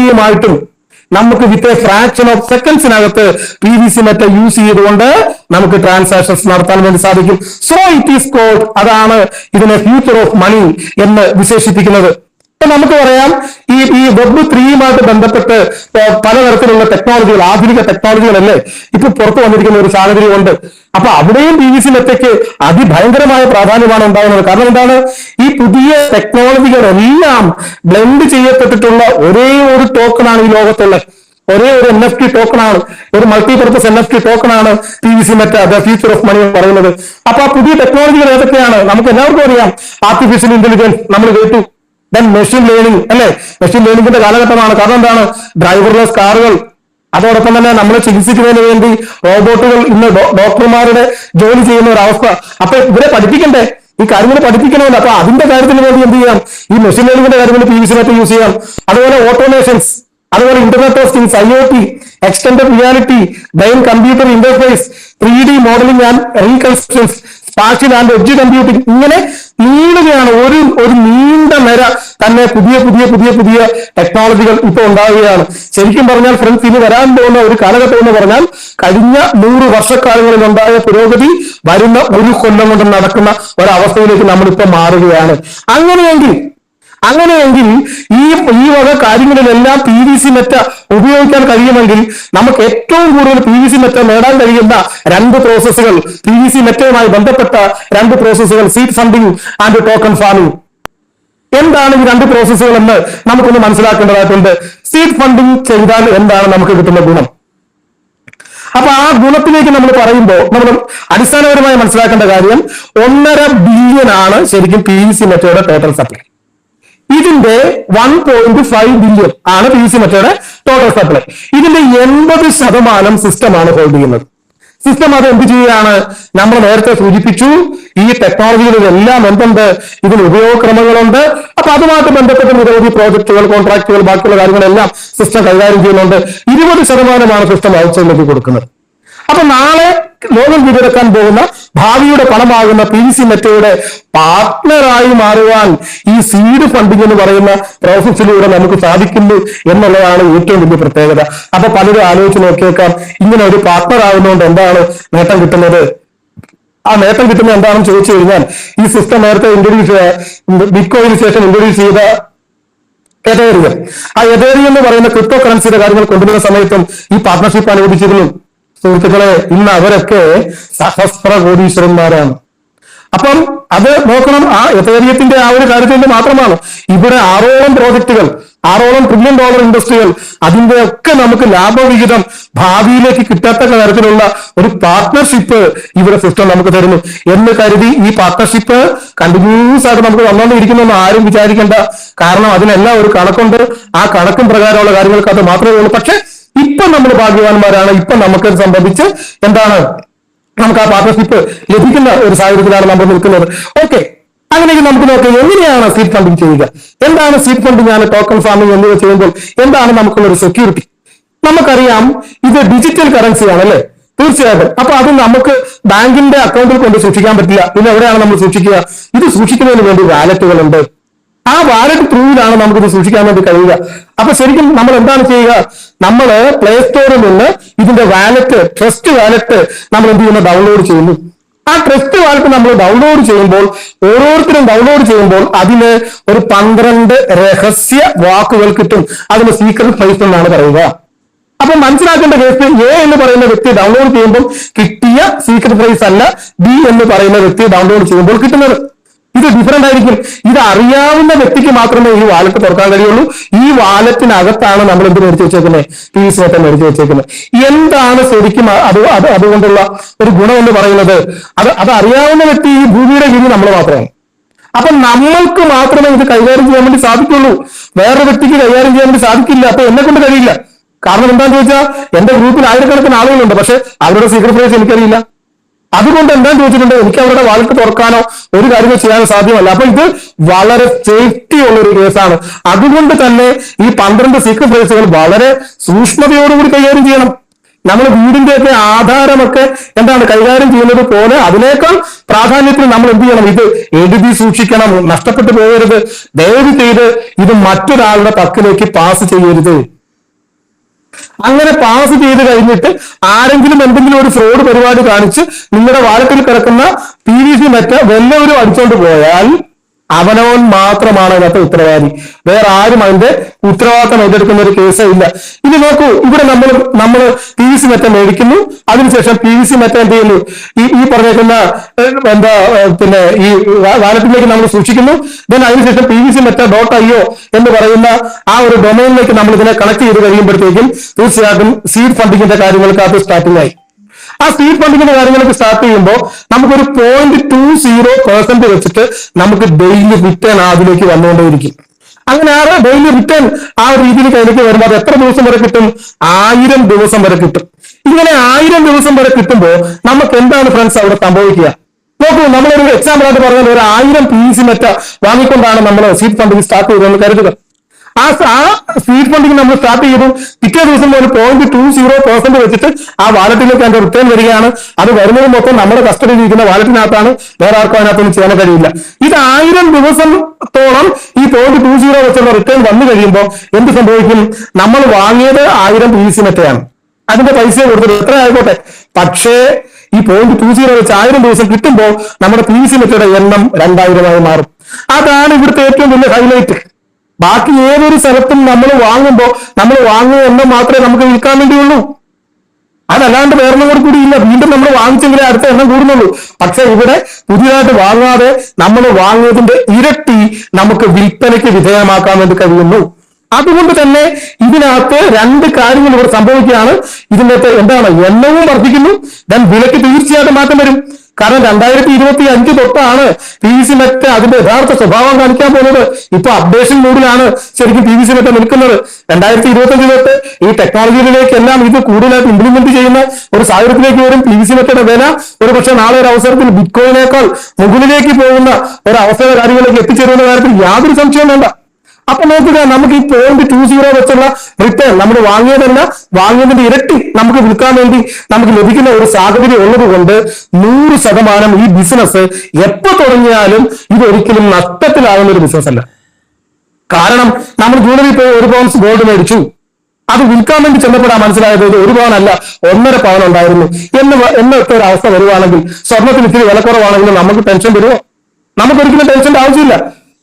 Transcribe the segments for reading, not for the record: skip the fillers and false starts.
നിശ്ചയമായിട്ടും നമുക്ക് with a fraction of സെക്കൻഡ്സിനകത്ത് PVC മെറ്റൽ യൂസ് ചെയ്തുകൊണ്ട് നമുക്ക് ട്രാൻസാക്ഷൻസ് നടത്താൻ വേണ്ടി സാധിക്കും. സോ ഇറ്റ് ഈസ് കോൾഡ്, അതാണ് ഇതിനെ ഫ്യൂച്ചർ ഓഫ് മണി എന്ന് വിശേഷിപ്പിക്കുന്നത്. അപ്പൊ നമുക്ക് പറയാം ഈ വെബ് 3യുമായിട്ട് ബന്ധപ്പെട്ട് പലതരത്തിലുള്ള ടെക്നോളജികൾ, ആധുനിക ടെക്നോളജികളല്ലേ ഇപ്പൊ പുറത്തു വന്നിരിക്കുന്ന ഒരു സാഹചര്യമുണ്ട്. അപ്പൊ അവിടെയും PVC മെറ്റയ്ക്ക് അതിഭയങ്കരമായ പ്രാധാന്യമാണ് ഉണ്ടാകുന്നത്. കാരണം എന്താണ്, ഈ പുതിയ ടെക്നോളജികളെല്ലാം ബ്ലെൻഡ് ചെയ്യപ്പെട്ടിട്ടുള്ള ഒരേ ഒരു ടോക്കണാണ് ഈ ലോകത്തുള്ളത്. ഒരേ ഒരു NFT ടോക്കണാണ്, ഒരു മൾട്ടിപർപ്പസ് NFT ടോക്കണാണ് PVC meta, the future of money എന്ന് പറയുന്നത്. അപ്പൊ ആ പുതിയ ടെക്നോളജികൾ ഏതൊക്കെയാണ് നമുക്ക് എല്ലാവർക്കും അറിയാം. ആർട്ടിഫിഷ്യൽ ഇന്റലിജൻസ് നമ്മൾ കേട്ടു, ദെൻ മെഷീൻ ലേണിംഗ് അല്ലെ, മെഷീൻ ലേണിംഗിന്റെ കാലഘട്ടമാണ്. കാരണം എന്താണ്, ഡ്രൈവർലെസ് കാറുകൾ, അതോടൊപ്പം തന്നെ നമ്മളെ ചികിത്സിക്കുന്നതിന് വേണ്ടി റോബോട്ടുകൾ, ഇന്ന് ഡോക്ടർമാരുടെ ജോലി ചെയ്യുന്ന ഒരു അവസ്ഥ. അപ്പൊ ഇവരെ പഠിപ്പിക്കണ്ടേ, ഈ കാര്യങ്ങൾ പഠിപ്പിക്കണമല്ലോ. അപ്പൊ അതിന്റെ കാര്യത്തിന് വേണ്ടി എന്ത് ചെയ്യാം, ഈ മെഷീൻ ലേണിംഗിന്റെ കാര്യത്തിൽ PVC മെറ്റ യൂസ് ചെയ്യാം. അതുപോലെ ഓട്ടോമേഷൻസ്, അതുപോലെ internet of things, IoT, extended reality, brain computer interface, 3D modelling and reconstructions, spatial and edge computing, ഇങ്ങനെ നീളുകയാണ്. ഒരു നീണ്ട നിര തന്നെ പുതിയ പുതിയ പുതിയ പുതിയ ടെക്നോളജികൾ ഇപ്പൊ ഉണ്ടാവുകയാണ്. ശരിക്കും പറഞ്ഞാൽ ഫ്രണ്ട്സ്, ഇനി വരാൻ പോകുന്ന ഒരു കാലഘട്ടം എന്ന് പറഞ്ഞാൽ കഴിഞ്ഞ 100 വർഷക്കാലങ്ങളിൽ ഉണ്ടായ പുരോഗതി വരുന്ന ഒരു കൊല്ലം കൊണ്ട് നടക്കുന്ന ഒരവസ്ഥയിലേക്ക് നമ്മളിപ്പോ മാറുകയാണ്. അങ്ങനെയെങ്കിൽ ഈ വക കാര്യങ്ങളിലെല്ലാം PVC മെറ്റ ഉപയോഗിക്കാൻ കഴിയുമെങ്കിൽ നമുക്ക് ഏറ്റവും കൂടുതൽ PVC മെറ്റ നേടാൻ കഴിയുന്ന 2 പ്രോസസ്സുകൾ, PVC മെറ്റയുമായി ബന്ധപ്പെട്ട 2 പ്രോസസ്സുകൾ, seed funding and token farming. എന്താണ് ഈ 2 പ്രോസസ്സുകൾ എന്ന് നമുക്കൊന്ന് മനസ്സിലാക്കേണ്ടതായിട്ടുണ്ട്. സീഡ് ഫണ്ടിങ് ചെയ്താൽ എന്താണ് നമുക്ക് കിട്ടുന്ന ഗുണം? അപ്പൊ ആ ഗുണത്തിലേക്ക് നമ്മൾ പറയുമ്പോൾ നമ്മൾ അടിസ്ഥാനപരമായി മനസ്സിലാക്കേണ്ട കാര്യം, 1.5 ബില്യൺ ആണ് ശരിക്കും PVC മെറ്റയുടെ ടോട്ടൽ സപ്ലൈ. ഇതിന്റെ 1.5 ബില്യൺ ആണ് PVC മെറ്റയുടെ ടോട്ടൽ സപ്ലൈ. ഇതിന്റെ 80% സിസ്റ്റമാണ് ഹോൾഡ് ചെയ്യുന്നത്. സിസ്റ്റം അത് എന്ത് ചെയ്യുകയാണ്, നമ്മൾ നേരത്തെ സൂചിപ്പിച്ചു, ഈ ടെക്നോളജികളിലെല്ലാം എന്തുണ്ട്, ഇതിന് ഉപയോഗക്രമങ്ങളുണ്ട്. അപ്പൊ അതുമായിട്ട് ബന്ധപ്പെട്ട നിരവധി പ്രോജക്റ്റുകൾ, കോൺട്രാക്റ്റുകൾ, ബാക്കിയുള്ള കാര്യങ്ങളെല്ലാം സിസ്റ്റം കൈകാര്യം ചെയ്യുന്നുണ്ട്. 20% സിസ്റ്റം ഔട്ട്സൈഡിലേക്ക് കൊടുക്കുന്നത്. അപ്പൊ നാളെ ലോകം കീഴടക്കാൻ പോകുന്ന ഭാവിയുടെ പണമാകുന്ന PVC മെറ്റയുടെ പാർട്ട്ണറായി മാറുവാൻ ഈ സീഡ് ഫണ്ടിങ് എന്ന് പറയുന്ന പ്രോസസ്സിലൂടെ നമുക്ക് സാധിക്കുന്നു എന്നുള്ളതാണ് ഏറ്റവും വലിയ പ്രത്യേകത. അപ്പൊ പലരും ആലോചിച്ച് നോക്കിയേക്കാം, ഇങ്ങനെ ഒരു പാർട്ട്ണർ ആകുന്നതുകൊണ്ട് എന്താണ് നേട്ടം കിട്ടുന്നത്? ആ നേട്ടം കിട്ടുന്നത് എന്താണെന്ന് ചോദിച്ചു കഴിഞ്ഞാൽ, ഈ സിസ്റ്റം നേരത്തെ ബിറ്റ്കോയിന് ശേഷം ഇൻട്രൊഡ്യൂസ് ചെയ്ത എതേറിയം, ആ എതേറിയം എന്ന് പറയുന്ന ക്രിപ്റ്റോ കറൻസിയുടെ കാര്യങ്ങൾ കൊണ്ടുവരുന്ന സമയത്തും ഈ പാർട്ട്ണർഷിപ്പ് അനുവദിച്ചിരുന്നു. സുഹൃത്തുക്കളെ, ഇന്ന് അവരൊക്കെ സഹസ്ര കോടീശ്വരന്മാരാണ്. അപ്പം അത് നോക്കണം, ആ എതേറിയത്തിന്റെ ആ ഒരു കാര്യത്തിൽ മാത്രമാണ്. ഇവിടെ 6ഓളം പ്രോജക്റ്റുകൾ, 6ഓളം $1 ട്രില്യൺ ഇൻഡസ്ട്രികൾ, അതിന്റെ ഒക്കെ നമുക്ക് ലാഭവിഹിതം ഭാവിയിലേക്ക് കിട്ടാത്ത തരത്തിലുള്ള ഒരു പാർട്ട്ണർഷിപ്പ് ഇവിടെ സിസ്റ്റം നമുക്ക് തരുന്നു എന്ന് കരുതി ഈ പാർട്ട്ണർഷിപ്പ് കണ്ടിന്യൂസ് ആയിട്ട് നമുക്ക് വന്നുകൊണ്ടിരിക്കുമെന്ന് ആരും വിചാരിക്കേണ്ട. കാരണം അതിനെല്ലാം ഒരു കണക്കുണ്ട്. ആ കണക്കും പ്രകാരമുള്ള കാര്യങ്ങൾക്ക് അത് മാത്രമേ ഉള്ളൂ. പക്ഷെ ഇപ്പൊ നമ്മൾ ഭാഗ്യവാന്മാരാണ്. ഇപ്പൊ നമുക്ക് സംബന്ധിച്ച് എന്താണ്, നമുക്ക് ആ പാർട്ണർഷിപ്പ് ലഭിക്കുന്ന ഒരു സാഹചര്യത്തിലാണ് നമ്മൾ നിൽക്കുന്നത്. ഓക്കെ, അങ്ങനെയെങ്കിൽ നമുക്ക് നോക്കാം എങ്ങനെയാണ് സീഡ് ഫണ്ടിങ് ചെയ്യുക, എന്താണ് സീഡ് ഫണ്ടിങ് ആണ് ടോക്കൺ ഫാമിംഗ് എന്നിവ ചെയ്യുമ്പോൾ എന്താണ് നമുക്കുള്ള ഒരു സെക്യൂരിറ്റി. നമുക്കറിയാം ഇത് ഡിജിറ്റൽ കറൻസിയാണ് അല്ലെ, തീർച്ചയായിട്ടും. അപ്പൊ അത് നമുക്ക് ബാങ്കിന്റെ അക്കൗണ്ടിൽ കൊണ്ട് സൂക്ഷിക്കാൻ പറ്റില്ല. പിന്നെ എവിടെയാണ് നമ്മൾ സൂക്ഷിക്കുക? ഇത് സൂക്ഷിക്കുന്നതിന് വേണ്ടി വാലറ്റുകളുണ്ട്. ആ വാലറ്റ് ത്രൂവിലാണ് നമുക്കിത് സൂക്ഷിക്കാൻ വേണ്ടി കഴിയുക. അപ്പൊ ശരിക്കും നമ്മൾ എന്താണ് ചെയ്യുക, നമ്മൾ പ്ലേ സ്റ്റോറിൽ നിന്ന് ഇതിന്റെ വാലറ്റ്, ട്രസ്റ്റ് വാലറ്റ് നമ്മൾ എന്ത് ചെയ്യുന്നു, ഡൗൺലോഡ് ചെയ്യുന്നു. ആ ട്രസ്റ്റ് വാലറ്റ് നമ്മൾ ഡൗൺലോഡ് ചെയ്യുമ്പോൾ, ഓരോരുത്തരും ഡൗൺലോഡ് ചെയ്യുമ്പോൾ അതിന് ഒരു 12 രഹസ്യ വാക്കുകൾ കിട്ടും. അതിന് സീക്രട്ട് ഫ്രേസ് എന്നാണ് പറയുക. അപ്പൊ മനസ്സിലാക്കേണ്ട കേസ്, A എന്ന് പറയുന്ന വ്യക്തി ഡൗൺലോഡ് ചെയ്യുമ്പോൾ കിട്ടിയ സീക്രട്ട് ഫ്രേസ് അല്ല B എന്ന് പറയുന്ന വ്യക്തി ഡൗൺലോഡ് ചെയ്യുമ്പോൾ കിട്ടുന്നത്. ഇത് ഡിഫറെന്റ് ആയിരിക്കും. ഇത് അറിയാവുന്ന വ്യക്തിക്ക് മാത്രമേ ഈ വാലറ്റ് തുറക്കാൻ കഴിയുള്ളൂ. ഈ വാലറ്റിനകത്താണ് നമ്മൾ എന്ത് മേടിച്ചു വെച്ചേക്കുന്നത്, PVC മെറ്റ മേടിച്ചു വെച്ചേക്കുന്നത്. എന്താണ് ശരിക്കും അതുകൊണ്ടുള്ള ഒരു ഗുണം എന്ന് പറയുന്നത്, അത് അറിയാവുന്ന വ്യക്തി ഈ ഭൂമിയുടെ കീഴിൽ നമ്മൾ മാത്രമാണ്. അപ്പൊ നമ്മൾക്ക് മാത്രമേ ഇത് കൈകാര്യം ചെയ്യാൻ വേണ്ടി സാധിക്കുള്ളൂ. വേറൊരു വ്യക്തിക്ക് കൈകാര്യം ചെയ്യാൻ വേണ്ടി സാധിക്കില്ല. അപ്പൊ എന്നെ കൊണ്ട് കഴിയില്ല. കാരണം എന്താണെന്ന് ചോദിച്ചാൽ, എന്റെ ഗ്രൂപ്പിൽ ആയിരക്കണക്കിന് ആളുകളുണ്ട്, പക്ഷെ അവരുടെ സീക്രട്ട് ഫ്രേസ് എനിക്കറിയില്ല. അതുകൊണ്ട് എന്താന്ന് ചോദിച്ചിട്ടുണ്ട്, എനിക്ക് അവരുടെ വാലറ്റ് തുറക്കാനോ ഒരു കാര്യമോ ചെയ്യാനോ സാധ്യമല്ല. അപ്പൊ ഇത് വളരെ സേഫ്റ്റി ഉള്ള ഒരു കേസാണ്. അതുകൊണ്ട് തന്നെ ഈ 12 സീക്രട്ട് ഫ്രേസുകൾ വളരെ സൂക്ഷ്മതയോടുകൂടി കൈകാര്യം ചെയ്യണം. നമ്മൾ വീടിന്റെയൊക്കെ ആധാരമൊക്കെ എന്താണ് കൈകാര്യം ചെയ്യുന്നത് പോലെ അതിനേക്കാൾ പ്രാധാന്യത്തിൽ നമ്മൾ എന്ത് ചെയ്യണം, ഇത് എഴുതി സൂക്ഷിക്കണം. നഷ്ടപ്പെട്ടു പോകരുത്. ദയവ് ചെയ്ത് ഇത് മറ്റൊരാളുടെ പക്കലേക്ക് പാസ് ചെയ്യരുത്. അങ്ങനെ പാസ് ചെയ്ത് കഴിഞ്ഞിട്ട് ആരെങ്കിലും എന്തെങ്കിലും ഒരു ഫ്രോഡ് പരിപാടി കാണിച്ച് നിങ്ങളുടെ വാലറ്റിൽ കിടക്കുന്ന PVC മെറ്റ വല്ലവരും അടിച്ചോണ്ട് പോയാൽ അവനവൻ മാത്രമാണ് അതിനകത്ത് ഉത്തരവാദി. വേറെ ആരും അതിന്റെ ഉത്തരവാദിത്തം ഏറ്റെടുക്കുന്ന ഒരു കേസേ ഇല്ല. ഇനി നോക്കൂ, ഇവിടെ നമ്മൾ PVC മെറ്റ മേടിക്കുന്നു, അതിനുശേഷം PVC മെറ്റ എന്ത് ചെയ്യുന്നു, ഈ പറഞ്ഞേക്കുന്ന പിന്നെ ഈ വാലറ്റിലേക്ക് നമ്മൾ സൂക്ഷിക്കുന്നു. ദെൻ അതിനുശേഷം PVCmeta.io എന്ന് പറയുന്ന ആ ഒരു ഡൊമൈനിലേക്ക് നമ്മൾ ഇതിനെ കണക്ട് ചെയ്ത് കഴിയുമ്പോഴത്തേക്കും തീർച്ചയായിട്ടും സീഡ് ഫണ്ടിങ്ങിന്റെ കാര്യങ്ങൾക്കകത്ത് സ്റ്റാർട്ടിംഗ് ആയി. ആ സീഡ് ഫണ്ടിങ്ങിന്റെ കാര്യങ്ങളൊക്കെ സ്റ്റാർട്ട് ചെയ്യുമ്പോൾ നമുക്കൊരു 0.20% വെച്ചിട്ട് നമുക്ക് ഡെയിലി റിട്ടേൺ അതിലേക്ക് വന്നുകൊണ്ടേയിരിക്കും. അങ്ങനെ ആ ഡെയിലി റിട്ടേൺ ആ രീതിയിൽ കയ്യിലേക്ക് വരുമ്പോൾ അത് എത്ര ദിവസം വരെ കിട്ടും? 1000 ദിവസം വരെ കിട്ടും. ഇങ്ങനെ 1000 ദിവസം വരെ കിട്ടുമ്പോൾ നമുക്ക് എന്താണ് ഫ്രണ്ട്സ് അവിടെ സംഭവിക്കുക? നോക്കൂ, നമ്മളൊരു എക്സാമ്പിൾ ആയിട്ട് പറഞ്ഞാൽ ഒരു 1000 PVC മെറ്റ വാങ്ങിക്കൊണ്ടാണ് നമ്മൾ സീഡ് ഫണ്ടിങ് സ്റ്റാർട്ട് ചെയ്തതെന്ന് കരുതുക. ആ സീഡ് ഫണ്ടിങ് നമ്മൾ സ്റ്റാർട്ട് ചെയ്തു, പിറ്റേ ദിവസം ഒരു 0.20% വെച്ചിട്ട് ആ വാലറ്റിലേക്ക് അതിന്റെ റിട്ടേൺ വരികയാണ്. അത് വരുന്നത് മൊത്തം നമ്മുടെ കസ്റ്റഡിയിൽ ഇരിക്കുന്ന വാലറ്റിനകത്താണ്, വേറെ ആർക്കും അതിനകത്തൊന്നും ചെയ്യാൻ കഴിയില്ല. ഇത് 1000 ദിവസത്തോളം ഈ 0.20 വെച്ചുള്ള റിട്ടേൺ വന്നു കഴിയുമ്പോൾ എന്ത് സംഭവിക്കും? നമ്മൾ വാങ്ങിയത് 1000 PVC മെറ്റയാണ്, അതിന്റെ പൈസ കൊടുത്തത് എത്ര ആയിക്കോട്ടെ. പക്ഷേ ഈ 0.20 വെച്ച് 1000 ദിവസം കിട്ടുമ്പോൾ നമ്മുടെ PVC മെറ്റയുടെ എണ്ണം 2000 മാറും. അതാണ് ഇവിടുത്തെ ഏറ്റവും വലിയ ഹൈലൈറ്റ്. ബാക്കി ഏതൊരു സ്ഥലത്തും നമ്മൾ വാങ്ങുമ്പോൾ നമ്മൾ വാങ്ങിയ എണ്ണം മാത്രമേ നമുക്ക് വിൽക്കാൻ വേണ്ടിയുള്ളൂ, അതല്ലാണ്ട് വേറൊന്നും കൂടി ഇല്ല. വീണ്ടും നമ്മൾ വാങ്ങിച്ചെങ്കിലേ അടുത്ത എണ്ണം കൂടുന്നുള്ളൂ. പക്ഷെ ഇവിടെ പുതിയതായിട്ട് വാങ്ങാതെ നമ്മൾ വാങ്ങിയതിന്റെ ഇരട്ടി നമുക്ക് വിൽപ്പനയ്ക്ക് വിധേയമാക്കാൻ വേണ്ടി കഴിയുന്നു. അതുകൊണ്ട് തന്നെ ഇതിനകത്ത് 2 കാര്യങ്ങൾ ഇവിടെ സംഭവിക്കുകയാണ്. ഇതിന്റെ എന്താണ്? എണ്ണവും വർദ്ധിക്കുന്നു, ദെൻ വിലയ്ക്ക് തീർച്ചയായിട്ടും മാറ്റം വരും. കാരണം 2025 തൊട്ടാണ് PVC മെറ്റ അതിന്റെ യഥാർത്ഥ സ്വഭാവം കാണിക്കാൻ പോകുന്നത്. ഇപ്പൊ അപ്ഡേഷൻ മൂഡിലാണ് ശരിക്കും PVC മെറ്റ നിൽക്കുന്നത്. 2025 തൊട്ട് ഈ ടെക്നോളജിയിലേക്ക് എല്ലാം ഇത് കൂടുതലായിട്ട് ഇംപ്ലിമെന്റ് ചെയ്യുന്ന ഒരു സാഹചര്യത്തിലേക്ക് വരും. PVC മെറ്റയുടെ വില ഒരു പക്ഷേ നാളെ ഒരു അവസരത്തിൽ ബിറ്റ്കോയിനേക്കാൾ മുകളിലേക്ക് പോകുന്ന ഒരു അവസര കാര്യങ്ങളിലേക്ക് എത്തിച്ചേരുന്ന കാര്യത്തിൽ യാതൊരു സംശയവും വേണ്ട. അപ്പൊ നോക്കുക, നമുക്ക് ഈ 0.20 വെച്ചുള്ള റിട്ടേൺ നമ്മൾ വാങ്ങിയതിന്റെ ഇരട്ടി നമുക്ക് വിൽക്കാൻ വേണ്ടി നമുക്ക് ലഭിക്കുന്ന ഒരു സാഹചര്യം ഉള്ളത് കൊണ്ട് 100% ഈ ബിസിനസ് എപ്പോ തുടങ്ങിയാലും ഇതൊരിക്കലും നഷ്ടത്തിലാകുന്ന ഒരു ബിസിനസ് അല്ല. കാരണം നമ്മൾ ജ്വല്ലറി പോയി 1 പൗണ്ട്സ് ഗോൾഡ് മേടിച്ചു, അത് വിൽക്കാൻ വേണ്ടി ചെന്നപ്പോഴാണ് മനസ്സിലായത് 1 പവനല്ല 1.5 പവൻ ഉണ്ടായിരുന്നു എന്നൊക്കെ ഒരു അവസ്ഥ വരുവാണെങ്കിൽ, സ്വർണ്ണത്തിന് ഇത്തിരി വിലക്കുറവാണെങ്കിൽ നമുക്ക് ടെൻഷൻ വരുമോ? നമുക്കൊരിക്കലും ടെൻഷന്റെ ആവശ്യമില്ല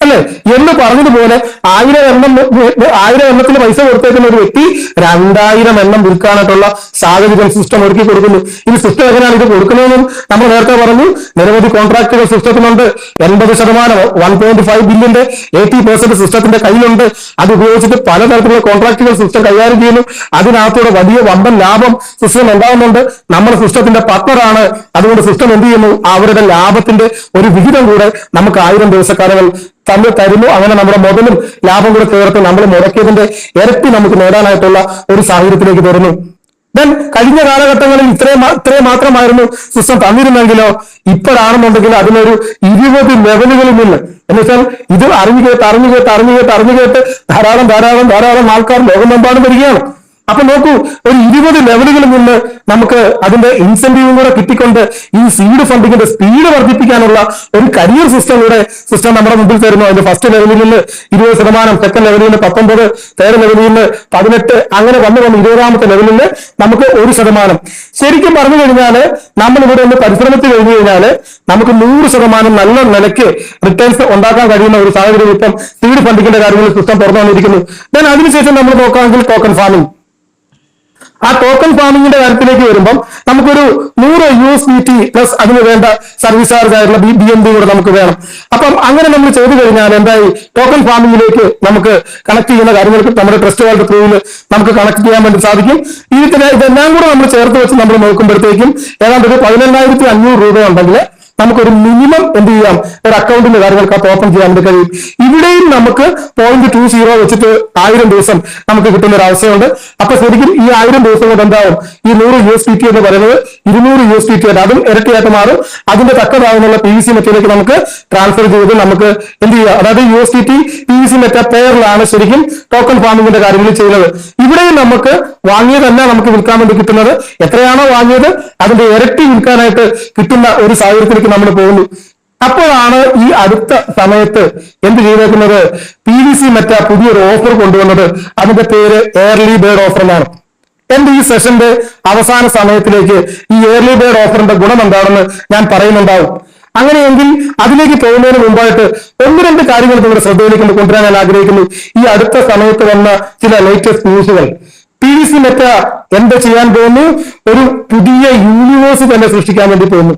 അല്ലെ? എന്ന് പറഞ്ഞതുപോലെ 1000 എണ്ണത്തിന് പൈസ കൊടുത്തേക്കുന്ന ഒരു വ്യക്തി 2000 എണ്ണം വിൽക്കാനായിട്ടുള്ള സാഹചര്യം സിസ്റ്റം ഒരുക്കി കൊടുക്കുന്നു. ഇനി സിസ്റ്റം എങ്ങനെയാണ് ഇത് കൊടുക്കുന്നതെന്നും നമ്മൾ നേരത്തെ പറഞ്ഞു. നിരവധി കോൺട്രാക്ടുകൾ സിസ്റ്റത്തിനുണ്ട്. 80% 1.5 ബില്യന്റെ 80% സിസ്റ്റത്തിന്റെ കയ്യിലുണ്ട്. അത് ഉപയോഗിച്ചിട്ട് പലതരത്തിലുള്ള കോൺട്രാക്ടുകൾ സിസ്റ്റം കൈകാര്യം ചെയ്യുന്നു. അതിനകത്തൂടെ വലിയ വമ്പൻ ലാഭം സിസ്റ്റം ഉണ്ടാകുന്നുണ്ട്. നമ്മുടെ സിസ്റ്റത്തിന്റെ പാർട്ണറാണ്. അതുകൊണ്ട് സിസ്റ്റം എന്ത് ചെയ്യുന്നു? അവരുടെ ലാഭത്തിന്റെ ഒരു വിഹിതം കൂടെ നമുക്ക് 1000 ദിവസക്കാലങ്ങൾ തരുന്നു. അങ്ങനെ നമ്മുടെ മുതലും ലാഭം കൂടെ ചേർത്ത് നമ്മൾ മുടക്കിയതിന്റെ ഇരട്ടി നമുക്ക് നേടാനായിട്ടുള്ള ഒരു സാഹചര്യത്തിലേക്ക് തരുന്നു. ദെൻ കഴിഞ്ഞ കാലഘട്ടങ്ങളിൽ ഇത്രയും മാത്രമായിരുന്നു സിസ്റ്റം തന്നിരുന്നെങ്കിലോ ഇപ്പോഴാണെന്നുണ്ടെങ്കിൽ അതിനൊരു 20 ലെവലുകളിൽ നിന്ന്, എന്നുവെച്ചാൽ ഇത് അറിഞ്ഞു കേട്ട് ധാരാളം ആൾക്കാർ ലോകമെമ്പാടും വരികയാണ്. അപ്പൊ നോക്കൂ, ഒരു 20 ലെവലുകളിൽ നിന്ന് നമുക്ക് അതിന്റെ ഇൻസെന്റീവും കൂടെ കിട്ടിക്കൊണ്ട് ഈ സീഡ് ഫണ്ടിങ്ങിന്റെ സ്പീഡ് വർദ്ധിപ്പിക്കാനുള്ള ഒരു കരിയർ സിസ്റ്റം നമ്മുടെ മുമ്പിൽ തരുന്നു. അതിന്റെ ഫസ്റ്റ് ലെവലിൽ നിന്ന് 20%, സെക്കൻഡ് ലെവലിൽ നിന്ന് 19%, തേർഡ് ലെവലിൽ നിന്ന് 18%, അങ്ങനെ വന്ന് 20ാമത്തെ ലെവലിൽ നിന്ന് നമുക്ക് 1%. ശരിക്കും പറഞ്ഞു കഴിഞ്ഞാൽ നമ്മൾ ഇവിടെ ഒന്ന് പരിശ്രമിച്ചു കഴിഞ്ഞു കഴിഞ്ഞാൽ നമുക്ക് 100% നല്ല നിലയ്ക്ക് റിട്ടേൺസ് ഉണ്ടാക്കാൻ കഴിയുന്ന ഒരു സാഹചര്യം ഇപ്പം സീഡ് ഫണ്ടിങ്ങിന്റെ കാര്യങ്ങളിൽ സിസ്റ്റം തുറന്നു വന്നിരിക്കുന്നു. ദെൻ അതിനുശേഷം നമ്മൾ നോക്കുകയാണെങ്കിൽ ടോക്കൺ ഫാമിംഗ്. ആ ടോക്കൺ ഫാമിങ്ങിന്റെ കാര്യത്തിലേക്ക് വരുമ്പം നമുക്കൊരു 100 USDT പ്ലസ് അതിന് വേണ്ട സർവീസ് ചാർജ് ആയിട്ടുള്ള BNB കൂടെ നമുക്ക് വേണം. അപ്പം അങ്ങനെ നമ്മൾ ചെയ്തു കഴിഞ്ഞാൽ എന്തായി? ടോക്കൺ ഫാമിങ്ങിലേക്ക് നമുക്ക് കണക്ട് ചെയ്യുന്ന കാര്യങ്ങൾക്ക് നമ്മുടെ ട്രസ്റ്റ് വാലറ്റ് ത്രൂവിൽ നമുക്ക് കണക്ട് ചെയ്യാൻ വേണ്ടി സാധിക്കും. ഇതെല്ലാം കൂടെ നമ്മൾ ചേർത്ത് വെച്ച് നമ്മൾ നോക്കുമ്പോഴത്തേക്കും ഏതാണ്ട് ഒരു 18,500 രൂപ ഉണ്ടെങ്കിൽ നമുക്കൊരു മിനിമം എന്ത് ചെയ്യാം? ഒരു അക്കൗണ്ടിന്റെ കാര്യങ്ങൾക്ക് ഓപ്പൺ ചെയ്യാൻ വേണ്ടി കഴിയും. ഇവിടെയും നമുക്ക് 0.20 വെച്ചിട്ട് 1000 ദിവസം നമുക്ക് കിട്ടുന്ന ഒരു അവസ്ഥയുണ്ട്. അപ്പൊ ശരിക്കും ഈ 1000 ദിവസം കൊണ്ട് എന്താവും? ഈ 100 USDT എന്ന് പറയുന്നത് 200 USDT ആയിട്ട് അതും ഇരട്ടിയായിട്ട് മാറും. അതിന്റെ തക്കതാവുന്നുള്ള PVC മെറ്റയിലേക്ക് നമുക്ക് ട്രാൻസ്ഫർ ചെയ്ത് നമുക്ക് എന്ത് ചെയ്യാം? അതായത് USDT PVC മെറ്റ പെയറിലാണ് ശരിക്കും ടോക്കൺ ഫാമിങ്ങിന്റെ കാര്യങ്ങൾ ചെയ്യുന്നത്. ഇവിടെയും നമുക്ക് വാങ്ങിയതല്ല നമുക്ക് വിൽക്കാൻ വേണ്ടി കിട്ടുന്നത്. എത്രയാണോ വാങ്ങിയത് അതിന്റെ ഇരട്ടി വിൽക്കാനായിട്ട് കിട്ടുന്ന ഒരു സാഹചര്യത്തിലേക്ക് നമ്മൾ പോകുന്നു. അപ്പോഴാണ് ഈ അടുത്ത സമയത്ത് എന്ത് ചെയ്തേക്കുന്നത്? PVC മെറ്റ പുതിയൊരു ഓഫർ കൊണ്ടുവന്നത്. അതിന്റെ പേര് ഏർലി ബേർഡ് ഓഫർ എന്നാണ്. എന്റെ ഈ സെഷന്റെ അവസാന സമയത്തിലേക്ക് ഈ ഏർലി ബേർഡ് ഓഫറിന്റെ ഗുണം എന്താണെന്ന് ഞാൻ പറയുന്നുണ്ടാവും. അങ്ങനെയെങ്കിൽ അതിലേക്ക് പോകുന്നതിന് മുമ്പായിട്ട് ഒന്ന് രണ്ട് കാര്യങ്ങൾ നിങ്ങളുടെ ശ്രദ്ധയിലേക്ക് കൊണ്ടുവരാൻ ഞാൻ ആഗ്രഹിക്കുന്നു. ഈ അടുത്ത സമയത്ത് വന്ന ചില ലേറ്റസ്റ്റ് ന്യൂസുകൾ. PVC മെറ്റ എന്ത് ചെയ്യാൻ പോകുന്നു? ഒരു പുതിയ യൂണിവേഴ്സ് തന്നെ സൃഷ്ടിക്കാൻ വേണ്ടി പോകുന്നു.